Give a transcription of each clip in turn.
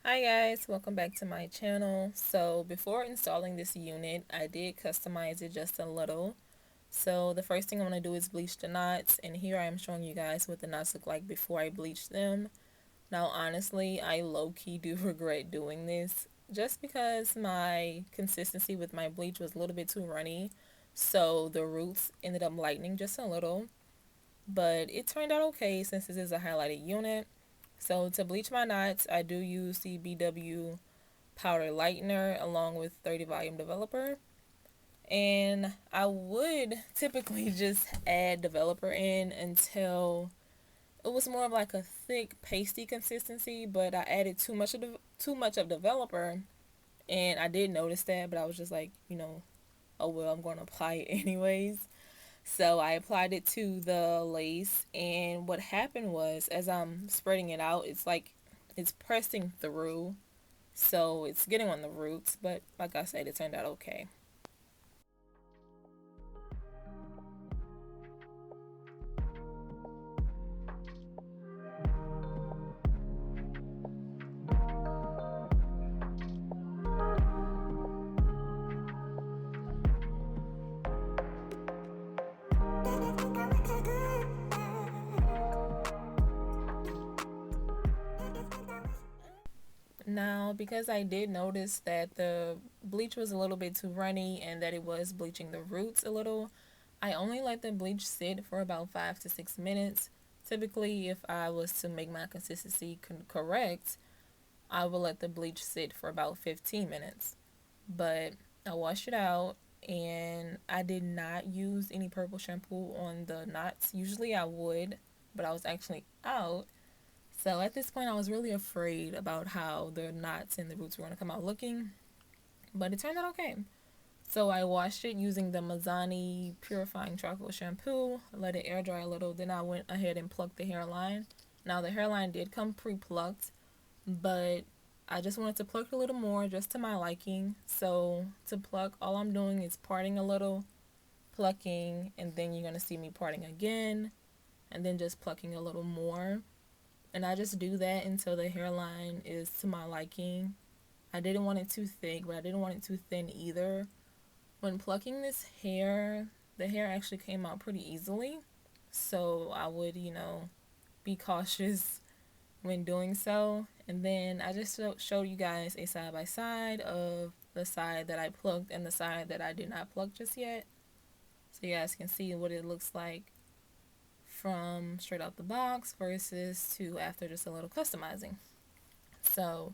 Hi guys, welcome back to my channel. So before installing this unit, I did customize it just a little. So the first thing I'm going to do is bleach the knots, and here I am showing you guys what the knots look like before I bleach them. Now honestly, I low-key do regret doing this just because my consistency with my bleach was a little bit too runny. So the roots ended up lightening just a little, but it turned out okay since this is a highlighted unit. So to bleach my knots, I do use the BW powder lightener along with 30 volume developer. And I would typically just add developer in until it was more of like a thick pasty consistency, but I added too much of developer, and I did notice that, but I was just like, oh well, I'm going to apply it anyways. So I applied it to the lace, and what happened was, as I'm spreading it out, it's like it's pressing through, so it's getting on the roots, but like I said, it turned out okay. Now, because I did notice that the bleach was a little bit too runny and that it was bleaching the roots a little, I only let the bleach sit for about 5 to 6 minutes. Typically, if I was to make my consistency correct, I will let the bleach sit for about 15 minutes. But I washed it out, and I did not use any purple shampoo on the knots. Usually I would, but I was actually out. So at this point, I was really afraid about how the knots and the roots were going to come out looking, but it turned out okay. So I washed it using the Mazzani Purifying Charcoal Shampoo, let it air dry a little, then I went ahead and plucked the hairline. Now the hairline did come pre-plucked, but I just wanted to pluck a little more just to my liking. So to pluck, all I'm doing is parting a little, plucking, and then you're going to see me parting again, and then just plucking a little more. And I just do that until the hairline is to my liking. I didn't want it too thick, but I didn't want it too thin either. When plucking this hair, the hair actually came out pretty easily. So I would, be cautious when doing so. And then I just showed you guys a side by side of the side that I plucked and the side that I did not pluck just yet. So you guys can see what it looks like from straight out the box versus to after just a little customizing. So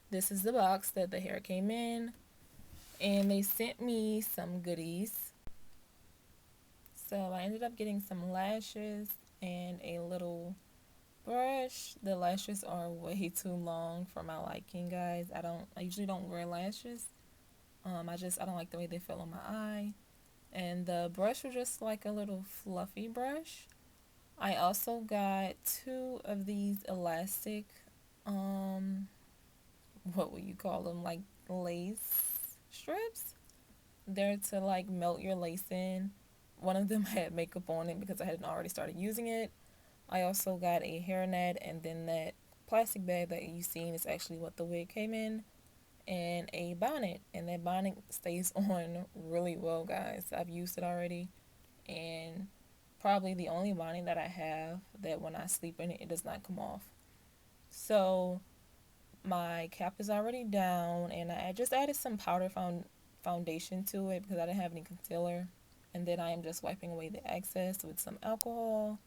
this is the box that the hair came in, and they sent me some goodies. So I ended up getting some lashes and a little brush. The lashes are way too long for my liking, guys. I usually don't wear lashes. I don't like the way they feel on my eye. And the brush was just like a little fluffy brush. I also got two of these elastic, what would you call them? Like lace strips. They're to like melt your lace in. One of them had makeup on it because I hadn't already started using it. I also got a hairnet, and then that plastic bag that you seen is actually what the wig came in, and a bonnet. And that bonnet stays on really well, guys. I've used it already, and probably the only bonnet that I have that when I sleep in it, it does not come off. So my cap is already down, and I just added some foundation to it because I didn't have any concealer. And then I am just wiping away the excess with some alcohol,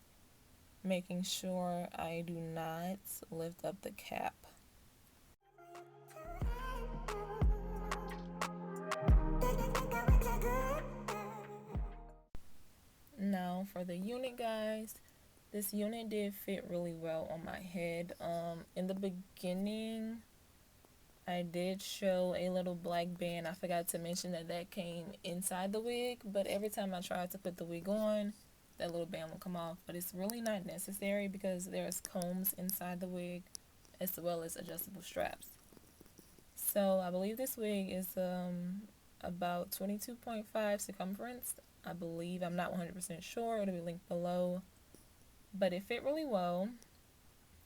making sure I do not lift up the cap. Now for the unit, guys, this unit did fit really well on my head. In the beginning, I did show a little black band. I forgot to mention that that came inside the wig, but every time I tried to put the wig on, that little band will come off. But it's really not necessary because there's combs inside the wig as well as adjustable straps. So I believe this wig is about 22.5 circumference. I believe, I'm not 100% sure. It'll be linked below. But it fit really well.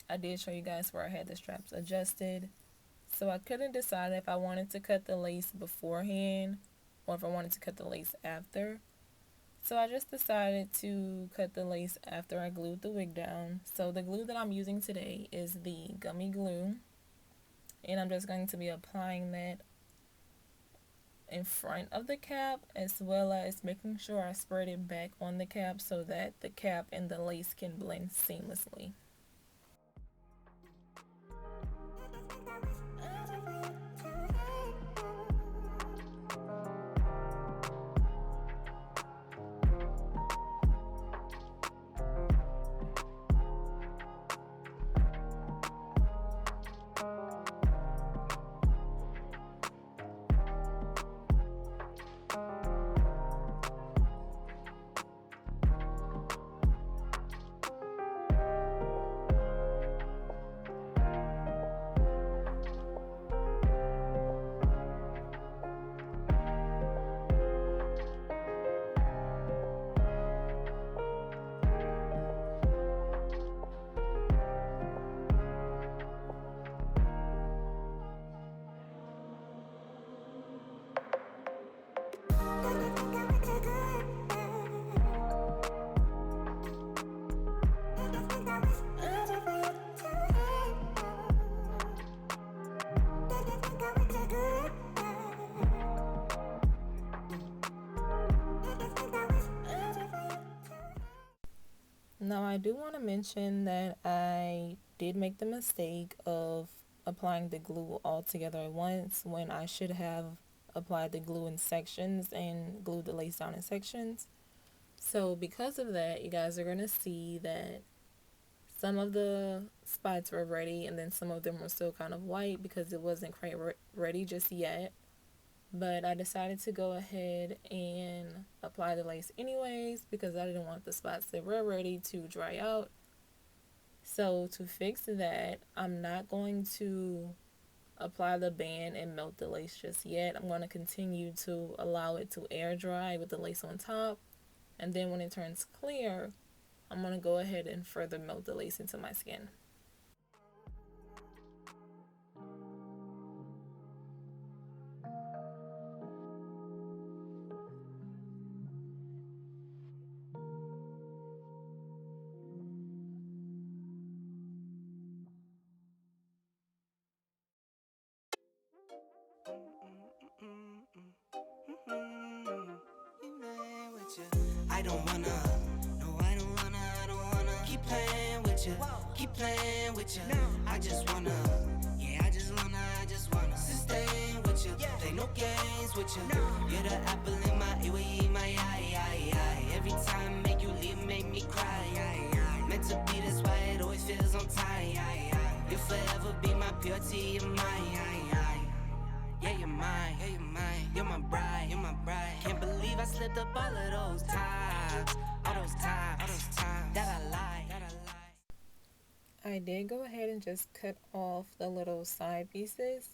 I did show you guys where I had the straps adjusted. So I couldn't decide if I wanted to cut the lace beforehand or if I wanted to cut the lace after. So I just decided to cut the lace after I glued the wig down. So the glue that I'm using today is the gummy glue. And I'm just going to be applying that in front of the cap, as well as making sure I spread it back on the cap so that the cap and the lace can blend seamlessly. Now, I do want to mention that I did make the mistake of applying the glue all together at once when I should have applied the glue in sections and glued the lace down in sections. So because of that, you guys are going to see that some of the spots were ready and then some of them were still kind of white because it wasn't quite ready just yet. But I decided to go ahead and apply the lace anyways because I didn't want the spots that were ready to dry out. So to fix that, I'm not going to apply the band and melt the lace just yet. I'm going to continue to allow it to air dry with the lace on top. And then when it turns clear, I'm going to go ahead and further melt the lace into my skin. I don't wanna, no, I don't wanna keep playing with you, keep playing with you. I just wanna, yeah, I just wanna sustain with you, play no games with you. You're the apple in my ear, my eye. Every time make you leave, make me cry. Meant to be this way, it always feels on time. You'll forever be my purity, you're mine. Yeah, you're mine, you're my bride, Can't believe I slipped up all of those times, all those times that I lied. I did go ahead and just cut off the little side pieces,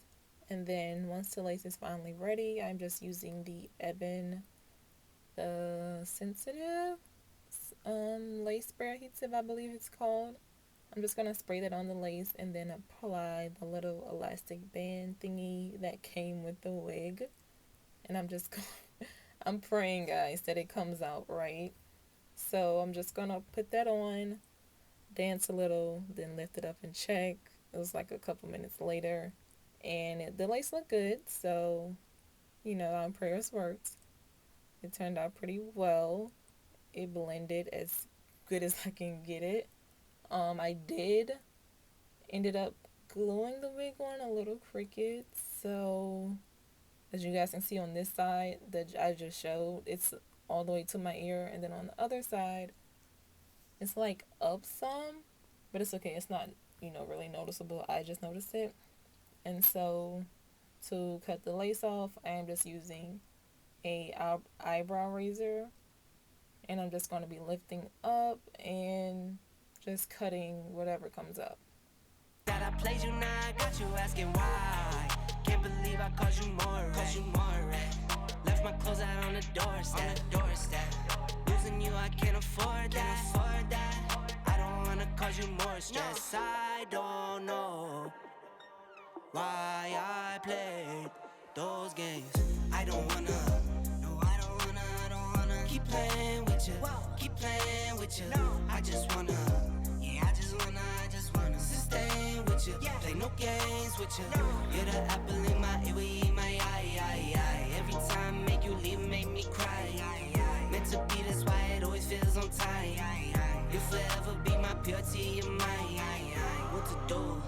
and then once the lace is finally ready, I'm just using the Ebon, the sensitive lace spray adhesive, I believe it's called. I'm just going to spray that on the lace and then apply the little elastic band thingy that came with the wig. And I'm praying, guys, that it comes out right. So I'm just going to put that on, dance a little, then lift it up and check. It was like a couple minutes later. And the lace looked good. So, our prayers worked. It turned out pretty well. It blended as good as I can get it. I ended up gluing the wig on a little cricket, so as you guys can see on this side that I just showed, it's all the way to my ear, and then on the other side it's like up some, but it's okay, it's not really noticeable. I just noticed it. And so to cut the lace off, I am just using a eyebrow razor, and I'm just going to be lifting up and just cutting whatever comes up. That I played you now, I got you asking why. Can't believe I caused you more, Left my clothes out on the doorstep, Losing you, I can't afford that. I don't wanna cause you more stress. I don't know why I played those games. I don't wanna, no, I don't wanna keep playing with you, keep playing with you. I just wanna, yeah, I just wanna sustain with you, play no games with you. You're the apple in my ear, my eye. Every time make you leave, make me cry. Meant to be, that's why it always feels on time. You'll forever be my purity of mine. What to do?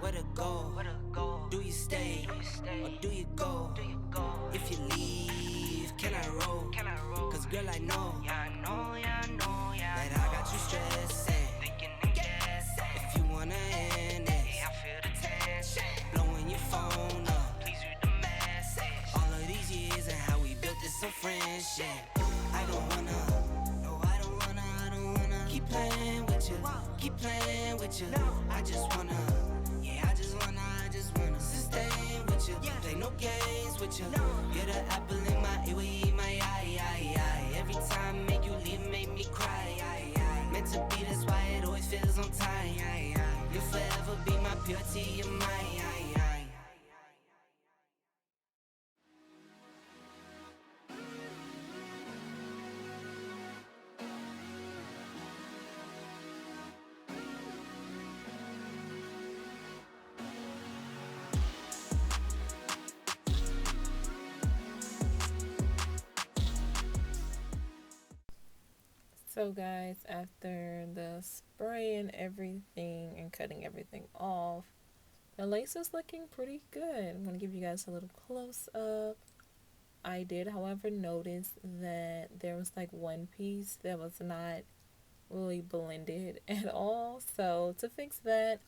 Where to go? Do you stay? Or do you go? If you leave, can I roll? Cause girl, I know that I got you stressing. If you wanna end this, blowing your phone up. All of these years and how we built this some friendship. I don't wanna, no, I don't wanna keep playing with you, keep playing with you. I just wanna, yeah, I just wanna sustain with you, play no games with you. You're the apple in my ear, my eye. Every time make you leave, make me cry. Meant to be, that's why it always feels on time. You'll forever be my purity of mine. So guys, after the spray and everything and cutting everything off, the lace is looking pretty good. I'm going to give you guys a little close up. I did, however, notice that there was like one piece that was not really blended at all. So to fix that,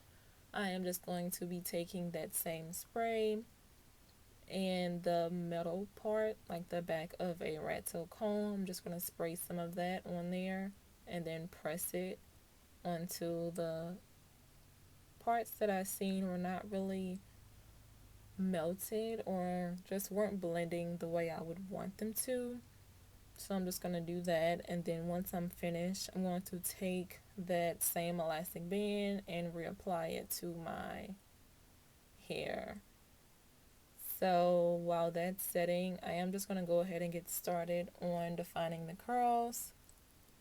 I am just going to be taking that same spray and the metal part, like the back of a rat tail comb. I'm just going to spray some of that on there and then press it onto the parts that I seen were not really melted or just weren't blending the way I would want them to. So I'm just going to do that, and then once I'm finished, I'm going to take that same elastic band and reapply it to my hair. So while that's setting, I am just going to go ahead and get started on defining the curls.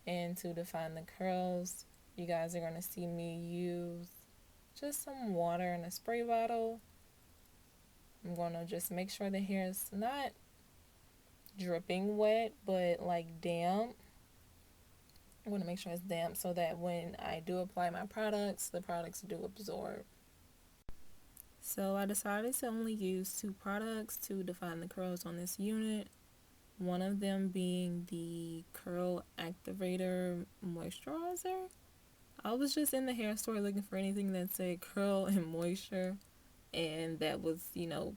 And to define the curls, you guys are going to see me use just some water in a spray bottle. I'm going to just make sure the hair is not dripping wet, but like damp. I'm going to make sure it's damp so that when I do apply my products, the products do absorb. So I decided to only use 2 products to define the curls on this unit. One of them being the Curl Activator Moisturizer. I was just in the hair store looking for anything that said curl and moisture, and that was,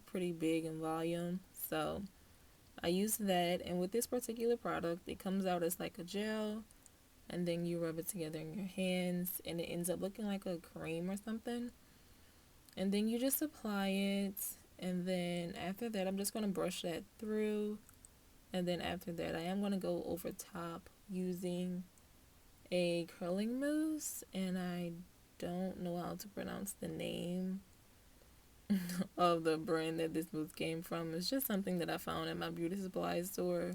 pretty big in volume. So I used that, and with this particular product, it comes out as like a gel, and then you rub it together in your hands, and it ends up looking like a cream or something. And then you just apply it, and then after that, I'm just going to brush that through. And then after that, I am going to go over top using a curling mousse, and I don't know how to pronounce the name of the brand that this mousse came from. It's just something that I found at my beauty supply store.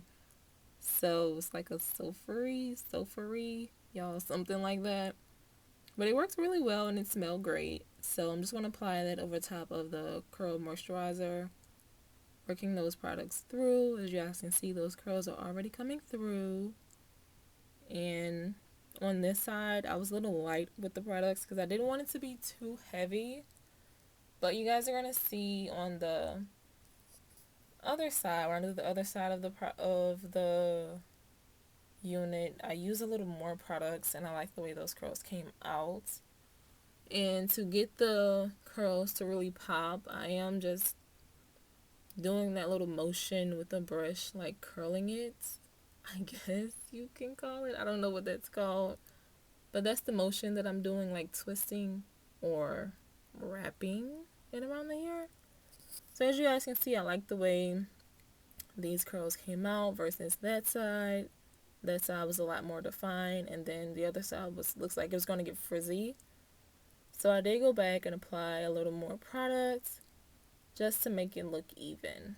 So it's like a sulfury, y'all, something like that. But it works really well and it smells great. So I'm just going to apply that over top of the curl moisturizer, working those products through. As you guys can see, those curls are already coming through. And on this side, I was a little light with the products because I didn't want it to be too heavy. But you guys are going to see on the other side, or under the other side of the unit, I use a little more products, and I like the way those curls came out. And to get the curls to really pop, I am just doing that little motion with the brush, like curling it, I guess you can call it. I don't know what that's called, but that's the motion that I'm doing, like twisting or wrapping it around the hair. So as you guys can see, I like the way these curls came out versus that side. That side was a lot more defined, and then the other side looks like it was going to get frizzy. So I did go back and apply a little more product, just to make it look even.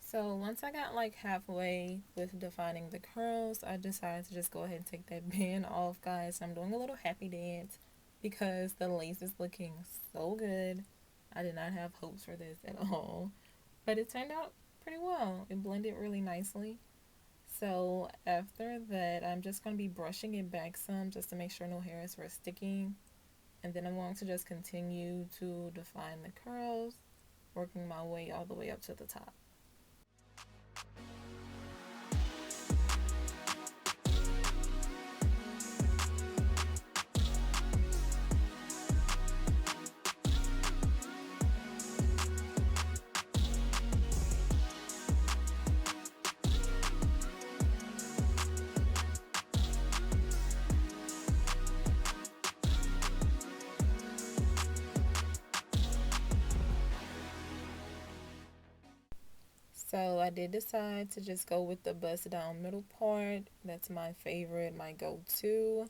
So once I got like halfway with defining the curls, I decided to just go ahead and take that band off, guys. I'm doing a little happy dance because the lace is looking so good. I did not have hopes for this at all, but it turned out pretty well. It blended really nicely. So after that, I'm just going to be brushing it back some just to make sure no hairs were sticking. And then I'm going to just continue to define the curls, working my way all the way up to the top. So I did decide to just go with the bust down middle part. That's my favorite, my go-to.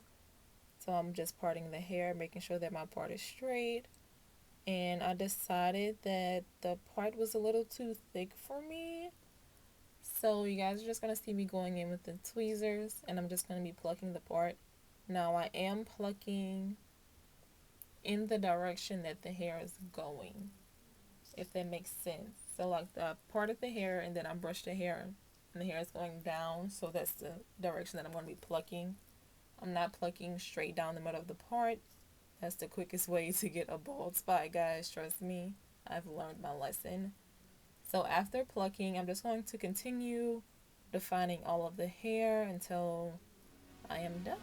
So I'm just parting the hair, making sure that my part is straight. And I decided that the part was a little too thick for me. So you guys are just going to see me going in with the tweezers, and I'm just going to be plucking the part. Now I am plucking in the direction that the hair is going, if that makes sense. So like the part of the hair, and then I brush the hair, and the hair is going down, so that's the direction that I'm going to be plucking. I'm not plucking straight down the middle of the part. That's the quickest way to get a bald spot, guys. Trust me, I've learned my lesson. So after plucking, I'm just going to continue defining all of the hair until I am done.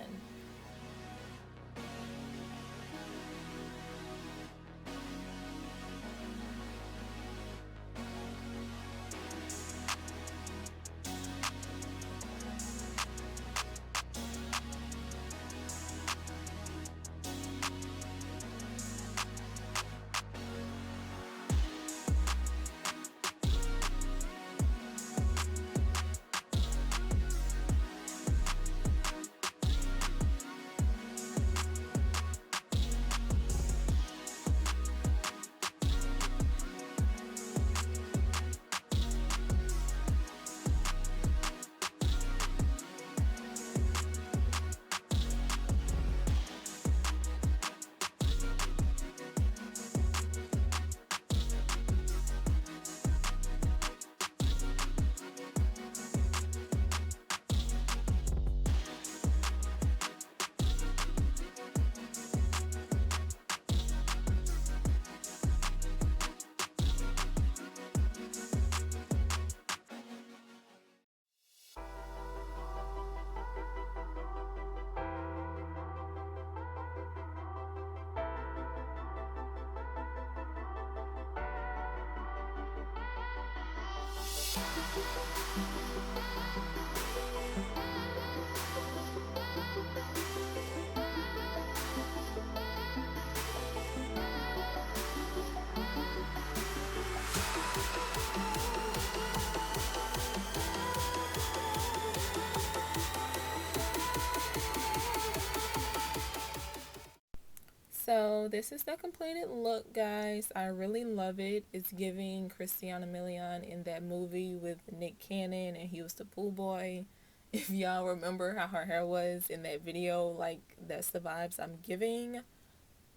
So this is the completed look, guys. I really love it. It's giving Christiana Milian in that movie with Nick Cannon, and he was the pool boy. If y'all remember how her hair was in that video, like that's the vibes I'm giving.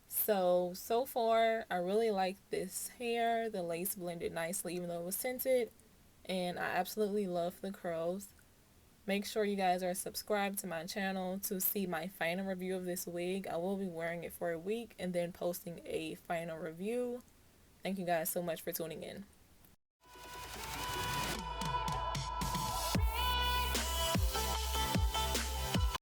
So far, I really like this hair. The lace blended nicely even though it was tinted, and I absolutely love the curls. Make sure you guys are subscribed to my channel to see my final review of this wig. I will be wearing it for a week and then posting a final review. Thank you guys so much for tuning in.